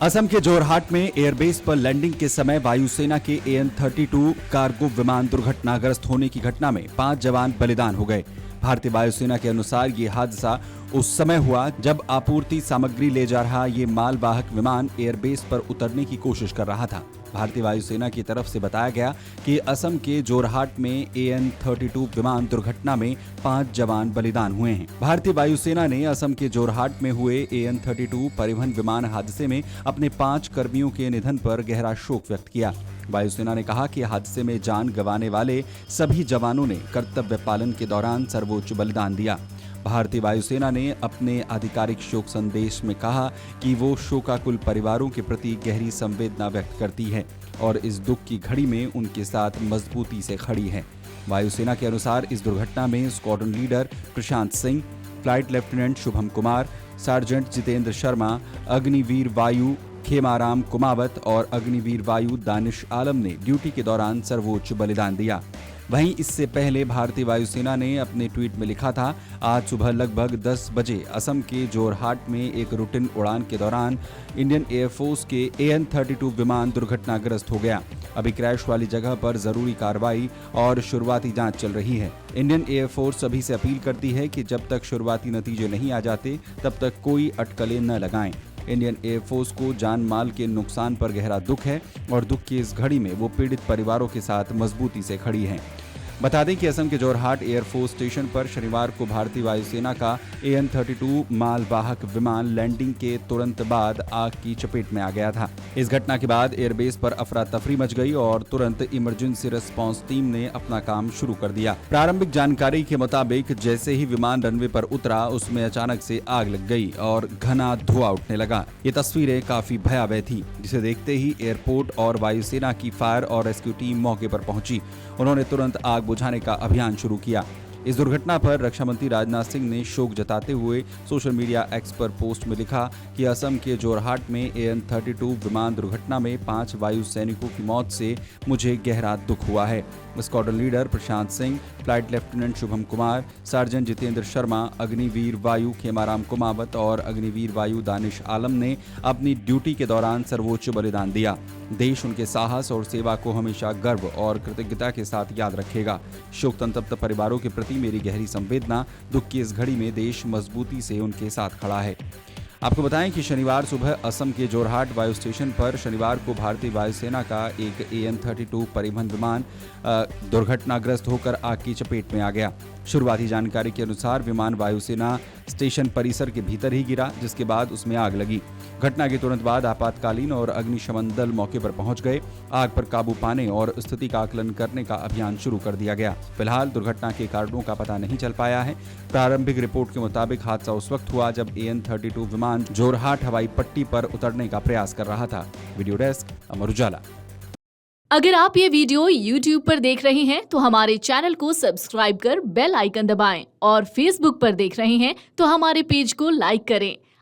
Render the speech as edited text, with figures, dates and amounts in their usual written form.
असम के जोरहाट में एयरबेस पर लैंडिंग के समय वायुसेना के AN-32 कार्गो विमान दुर्घटनाग्रस्त होने की घटना में 5 जवान बलिदान हो गए। भारतीय वायुसेना के अनुसार ये हादसा उस समय हुआ जब आपूर्ति सामग्री ले जा रहा ये मालवाहक विमान एयरबेस पर उतरने की कोशिश कर रहा था। भारतीय वायुसेना की तरफ से बताया गया कि असम के जोरहाट में AN-32 विमान दुर्घटना में 5 जवान बलिदान हुए हैं। भारतीय वायुसेना ने असम के जोरहाट में हुए AN-32 परिवहन विमान हादसे में अपने 5 कर्मियों के निधन पर गहरा शोक व्यक्त किया। वायुसेना ने कहा कि हादसे में जान गंवाने वाले सभी जवानों ने कर्तव्य पालन के दौरान सर्वोच्च बलिदान दिया। भारतीय वायुसेना ने अपने आधिकारिक शोक संदेश में कहा कि वो शोकाकुल परिवारों के प्रति गहरी संवेदना व्यक्त करती है और इस दुख की घड़ी में उनके साथ मजबूती से खड़ी है। वायुसेना के अनुसार इस दुर्घटना में squadron leader Prashant Singh, flight lieutenant Shubham Kumar, sergeant Jitendra Sharma, Agniveer Vayu Khemaram Kumawat और अग्निवीर वायु दानिश आलम ने ड्यूटी के दौरान सर्वोच्च बलिदान दिया। वहीं इससे पहले भारतीय वायुसेना ने अपने ट्वीट में लिखा था, आज सुबह लगभग 10 बजे असम के जोरहाट में एक रूटीन उड़ान के दौरान इंडियन एयरफोर्स के AN-32 विमान दुर्घटनाग्रस्त हो गया। अभी क्रैश वाली जगह पर जरूरी कार्रवाई और शुरुआती जांच चल रही है। इंडियन एयरफोर्स सभी से अपील करती है कि जब तक शुरुआती नतीजे नहीं आ जाते तब तक कोई अटकलें न लगाएं। इंडियन एयरफोर्स को जान माल के नुकसान पर गहरा दुख है और दुख की इस घड़ी में वो पीड़ित परिवारों के साथ मजबूती से खड़ी हैं। बता दें कि असम के जोरहाट एयरफोर्स स्टेशन पर शनिवार को भारतीय वायुसेना का AN-32 मालवाहक विमान लैंडिंग के तुरंत बाद आग की चपेट में आ गया था। इस घटना के बाद एयरबेस पर अफरा तफरी मच गई और तुरंत इमरजेंसी रिस्पांस टीम ने अपना काम शुरू कर दिया। प्रारंभिक जानकारी के मुताबिक जैसे ही विमान रनवे पर उतरा उसमें अचानक से आग लग गई और घना धुआं उठने लगा। ये तस्वीरें काफी भयावह थी, जिसे देखते ही एयरपोर्ट और वायुसेना की फायर और रेस्क्यू टीम मौके पर पहुंची। उन्होंने तुरंत आग बुझाने का अभियान शुरू किया। इस दुर्घटना पर रक्षा मंत्री राजनाथ सिंह ने शोक जताते हुए सोशल मीडिया एक्स पर पोस्ट में लिखा कि असम के जोरहाट में AN-32 विमान दुर्घटना में 5 वायु सैनिकों की मौत से मुझे गहरा दुख हुआ है। Squadron leader Prashant Singh, flight lieutenant Shubham Kumar, sergeant Jitendra Sharma, Agniveer Vayu Khemaram Kumawat और अग्निवीर वायु दानिश आलम ने अपनी ड्यूटी के दौरान सर्वोच्च बलिदान दिया। देश उनके साहस और सेवा को हमेशा गर्व और कृतज्ञता के साथ याद रखेगा। शोक संतप्त परिवारों के प्रति मेरी गहरी संवेदना। दुख की इस घड़ी में देश मजबूती से उनके साथ खड़ा है। आपको बताएं कि शनिवार सुबह असम के जोरहाट वायु स्टेशन पर शनिवार को भारतीय वायुसेना का एक AN-32 परिवहन विमान दुर्घटनाग्रस्त होकर आग की चपेट में आ गया। शुरुआती जानकारी के अनुसार विमान वायुसेना स्टेशन परिसर के भीतर ही गिरा, जिसके बाद उसमें आग लगी। घटना के तुरंत बाद आपातकालीन और अग्निशमन दल मौके पर पहुंच गए। आग पर काबू पाने और स्थिति का आकलन करने का अभियान शुरू कर दिया गया। फिलहाल दुर्घटना के कारणों का पता नहीं चल पाया है। प्रारंभिक रिपोर्ट के मुताबिक हादसा उस वक्त हुआ जब AN-32 विमान जोरहाट हवाई पट्टी पर उतरने का प्रयास कर रहा था। Video desk Amar Ujala. अगर आप ये वीडियो YouTube पर देख रहे हैं तो हमारे चैनल को सब्सक्राइब कर बेल आइकन दबाएं और Facebook पर देख रहे हैं तो हमारे पेज को लाइक करें।